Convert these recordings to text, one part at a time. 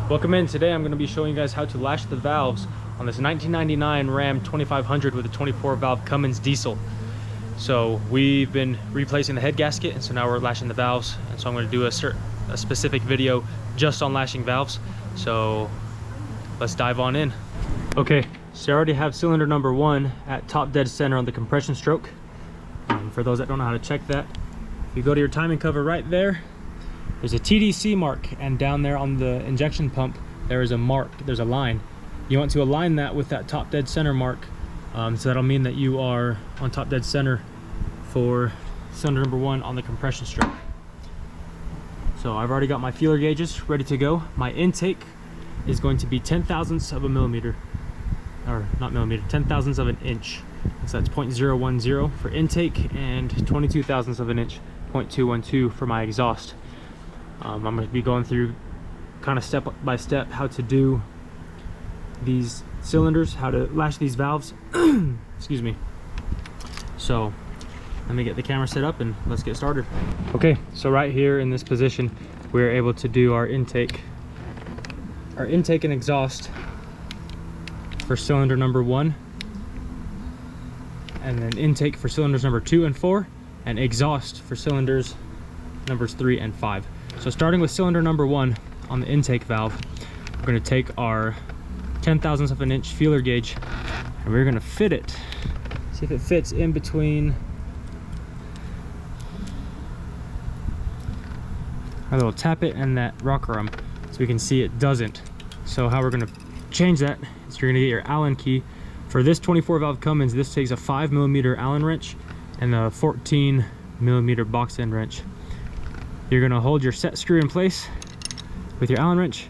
Welcome in. Today I'm going to be showing you guys how to lash the valves on this 1999 Ram 2500 with a 24 valve Cummins diesel. So we've been replacing the head gasket, and so now we're lashing the valves, and so I'm going to do a specific video just on lashing valves. So let's dive on in. Okay, so I already have cylinder number 1 at top dead center on the compression stroke. For those that don't know how to check that, if you go to your timing cover right there, there's a TDC mark, and down there on the injection pump there is a mark, there's a line. You want to align that with that top dead center mark, so that'll mean that you are on top dead center for cylinder number 1 on the compression stroke. So I've already got my feeler gauges ready to go. My intake is going to be 10,000ths of a millimeter, or not millimeter, 10,000ths of an inch. So that's 0.010 for intake and 22,000ths of an inch, 0.212 for my exhaust. I'm going to be going through kind of step by step how to do these cylinders, how to lash these valves. Excuse me. So let me get the camera set up and let's get started. Okay, so right here in this position we're able to do our intake and exhaust for cylinder number 1, and then intake for cylinders number 2 and 4, and exhaust for cylinders numbers 3 and 5. So starting with cylinder number 1 on the intake valve, we're going to take our 10,000ths of an inch feeler gauge and we're going to fit it, see if it fits in between our little tappet and that rocker arm. So we can see it doesn't. So how we're going to change that is you're going to get your Allen key. For this 24 valve Cummins, this takes a 5mm Allen wrench and a 14mm box end wrench. You're going to hold your set screw in place with your Allen wrench,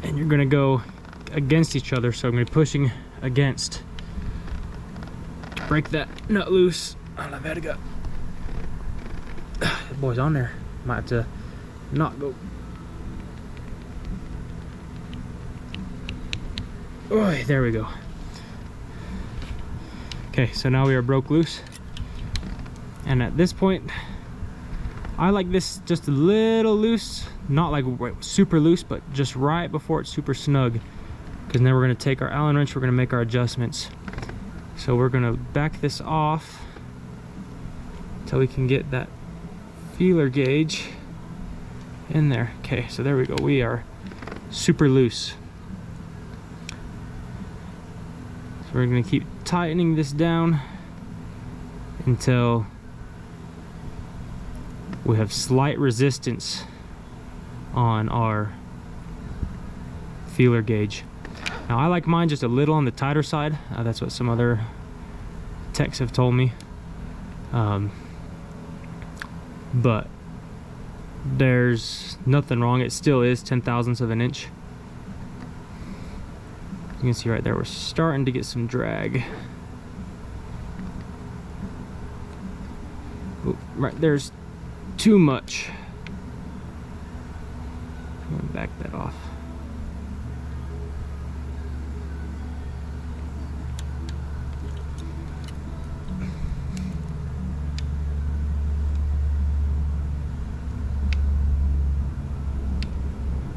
and you're going to go against each other. So I'm going to be pushing against to break that nut loose. Oh, I've had to go. That boy's on there. Might have to not go. Oh, there we go. Okay, so now we are broke loose, and at this point I like this just a little loose, not like super loose, but just right before it's super snug, because then we're going to take our Allen wrench, we're going to make our adjustments. So we're going to back this off until we can get that feeler gauge in there. Okay, so there we go, we are super loose. So we're going to keep tightening this down until we have slight resistance on our feeler gauge. Now I like mine just a little on the tighter side. That's what some other techs have told me. But there's nothing wrong. It still is 10,000ths of an inch. You can see right there we're starting to get some drag. Ooh, right there's too much. I'm gonna back that off.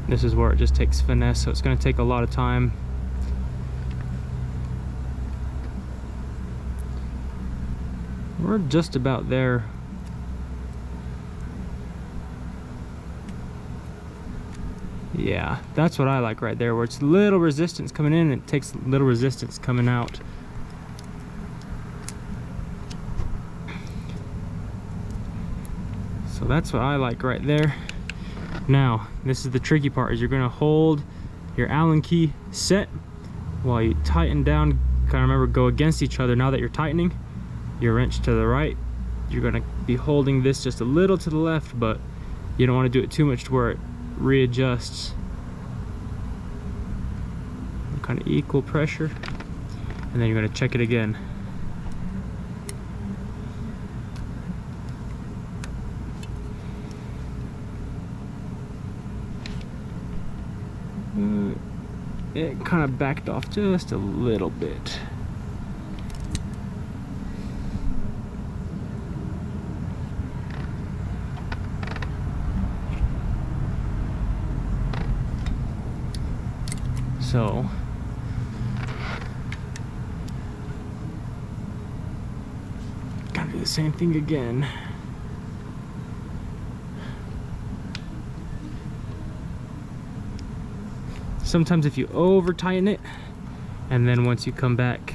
This is where it just takes finesse, so it's going to take a lot of time. We're just about there. Yeah, that's what I like right there, where it's little resistance coming in and it takes little resistance coming out. So that's what I like right there. Now, this is the tricky part, is you're going to hold your Allen key set while you tighten down. Kind of remember, go against each other. Now that you're tightening, your wrench to the right, you're going to be holding this just a little to the left, but you don't want to do it too much to where it readjusts. Kind of equal pressure, and then you're going to check it again. It kind of backed off just a little bit. So gotta do the same thing again. Sometimes if you over tighten it, and then once you come back,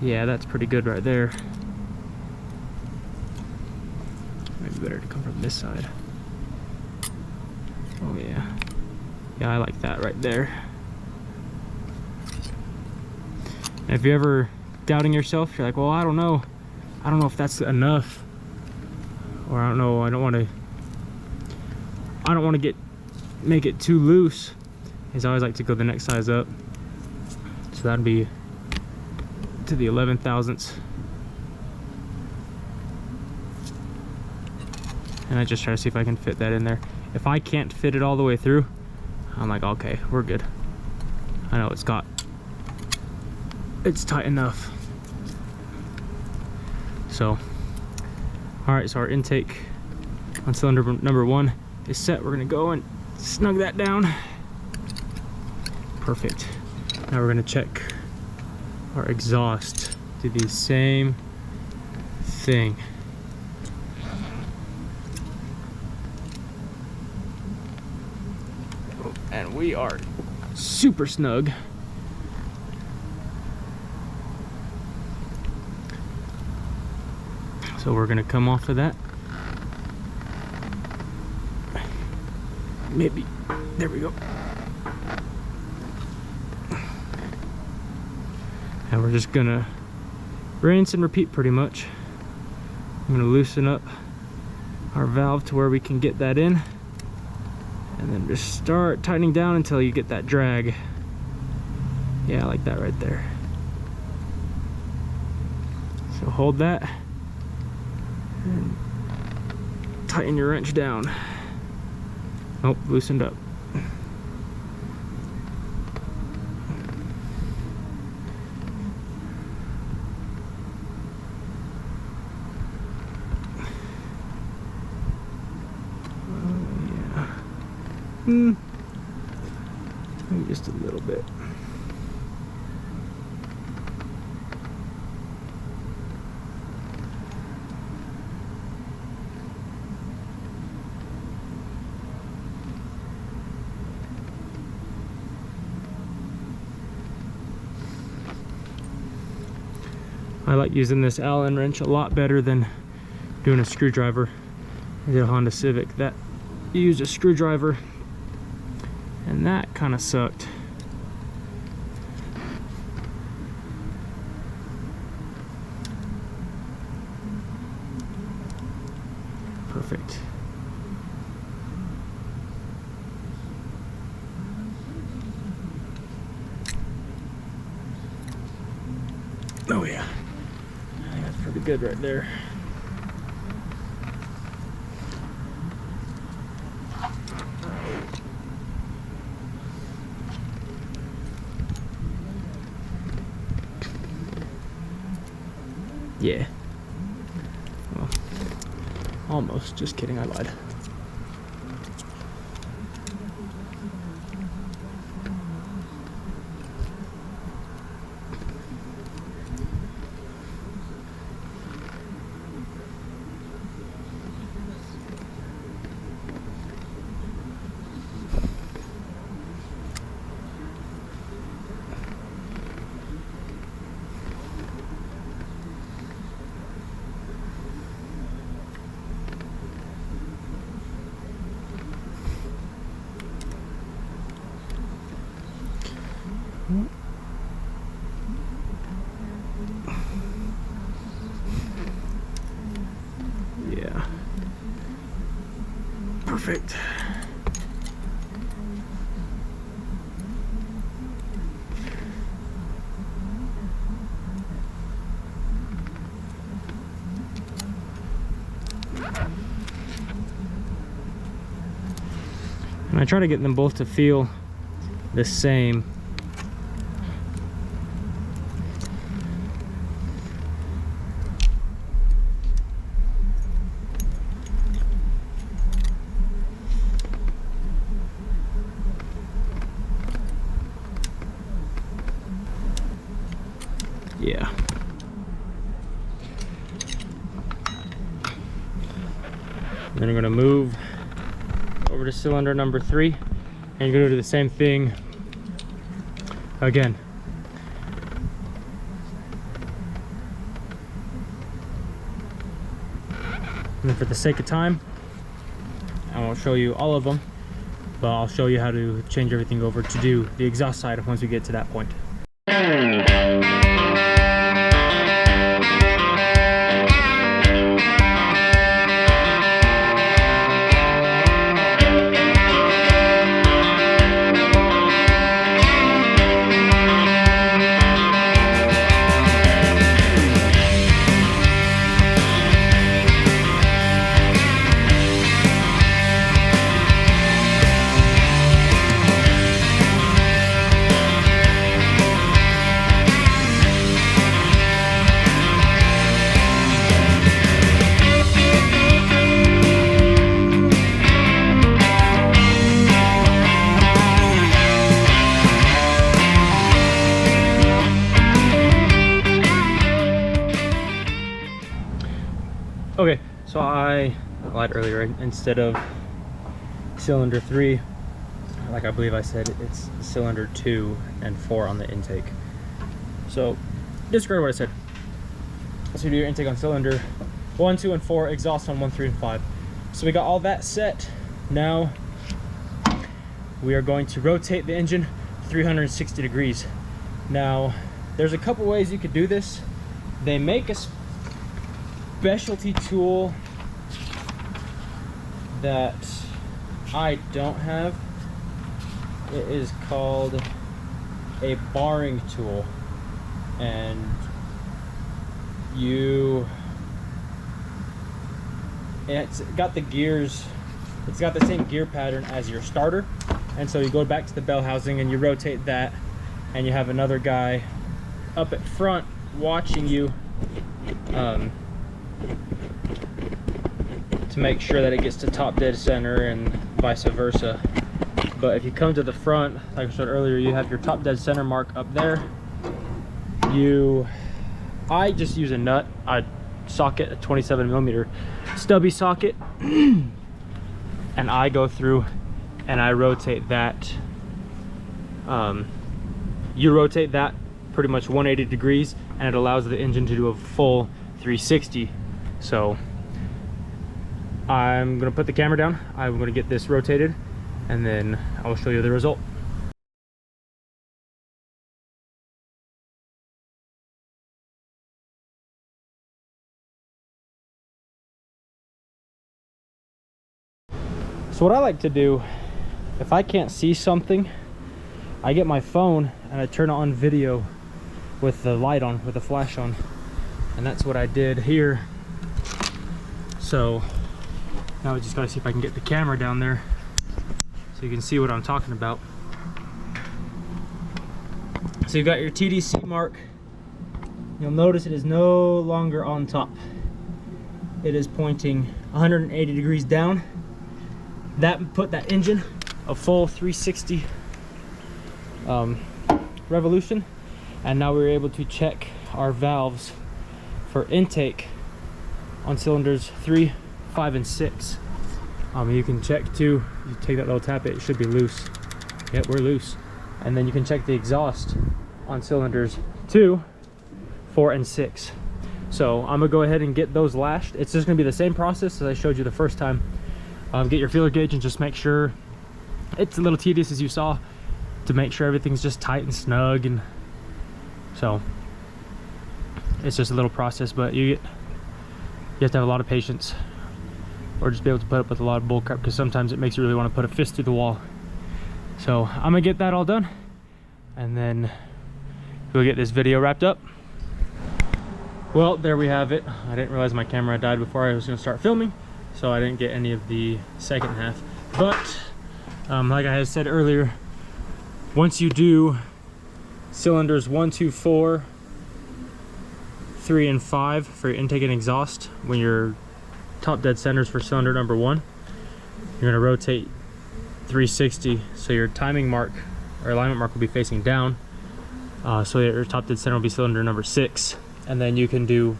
yeah, that's pretty good right there. Maybe better to come from this side. Oh yeah. Yeah, I like that right there. And if you're ever doubting yourself, you're like, well, I don't know if that's enough, or I don't know, I don't want to make it too loose. Is I always like to go the next size up. So that'd be to the 11 thousandths. And I just try to see if I can fit that in there. If I can't fit it all the way through, I'm like, okay, we're good. I know it's tight enough. So, all right, so our intake on cylinder number 1 is set. We're gonna go and snug that down. Perfect. Now we're gonna check our exhaust. Do the same thing. And we are super snug. So we're gonna come off of that. Maybe, there we go. And we're just gonna rinse and repeat pretty much. I'm gonna loosen up our valve to where we can get that in, and then just start tightening down until you get that drag. Yeah, like that right there. So hold that and tighten your wrench down. Oh, loosened up. Maybe just a little bit. I like using this Allen wrench a lot better than doing a screwdriver. I did a Honda Civic that used a screwdriver, and that kind of sucked. Perfect. Oh yeah, I think that's pretty good right there. Yeah. Well, almost. Just kidding, I lied. Yeah. Perfect. And I try to get them both to feel the same. Yeah. Then we're gonna move over to cylinder number 3, and you're gonna do the same thing again. And then for the sake of time, I won't show you all of them, but I'll show you how to change everything over to do the exhaust side once we get to that point. Okay, so I lied earlier. Instead of cylinder 3, like I believe I said, it's cylinder 2 and 4 on the intake. So disregard what I said. So you do your intake on cylinder 1, 2, and 4, exhaust on 1, 3, and 5. So we got all that set. Now we are going to rotate the engine 360 degrees. Now there's a couple ways you could do this. They make a specialty tool that I don't have. It is called a barring tool, and it's got the gears, it's got the same gear pattern as your starter, and so you go back to the bell housing and you rotate that, and you have another guy up at front watching you to make sure that it gets to top dead center and vice versa. But if you come to the front, like I said earlier, you have your top dead center mark up there. I just use a nut, a socket, a 27mm stubby socket, and I go through and I rotate that. You rotate that pretty much 180 degrees, and it allows the engine to do a full 360. So I'm gonna put the camera down, I'm gonna get this rotated, and then I will show you the result. So what I like to do, if I can't see something, I get my phone and I turn on video with the light on, with the flash on, and that's what I did here. So now I just gotta see if I can get the camera down there so you can see what I'm talking about. So you've got your TDC mark. You'll notice it is no longer on top. It is pointing 180 degrees down. That put that engine a full 360 revolution, and now we're able to check our valves for intake on cylinders 3, 5, and 6. You can check too, you take that little tap, it should be loose. Yep, we're loose. And then you can check the exhaust on cylinders 2, 4, and 6. So I'm gonna go ahead and get those lashed. It's just gonna be the same process as I showed you the first time. Get your feeler gauge and just make sure, it's a little tedious as you saw, to make sure everything's just tight and snug, and so it's just a little process, but you have to have a lot of patience, or just be able to put up with a lot of bull crap, because sometimes it makes you really want to put a fist through the wall. So I'm gonna get that all done, and then we'll get this video wrapped up. Well, there we have it. I didn't realize my camera died before I was gonna start filming, so I didn't get any of the second half. But like I had said earlier, once you do cylinders 1, 2, 4, 3, and 5 for your intake and exhaust, when your top dead centers for cylinder number 1, you're going to rotate 360, so your timing mark or alignment mark will be facing down. So your top dead center will be cylinder number 6, and then you can do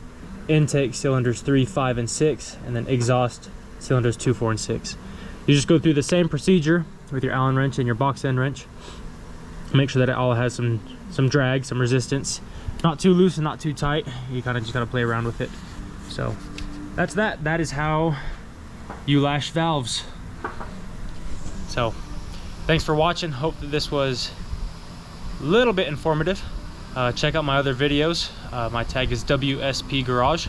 intake cylinders 3, 5, and 6, and then exhaust cylinders 2, 4, and 6. You just go through the same procedure with your Allen wrench and your box end wrench. Make sure that it all has some drag, some resistance. Not too loose and not too tight. You kind of just gotta play around with it. So that's that. That is how you lash valves. So thanks for watching. Hope that this was a little bit informative. Check out my other videos. My tag is WSP Garage.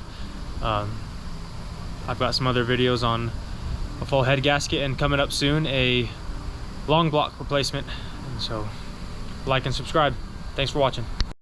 I've got some other videos on a full head gasket, and coming up soon, a long block replacement. And so like and subscribe. Thanks for watching.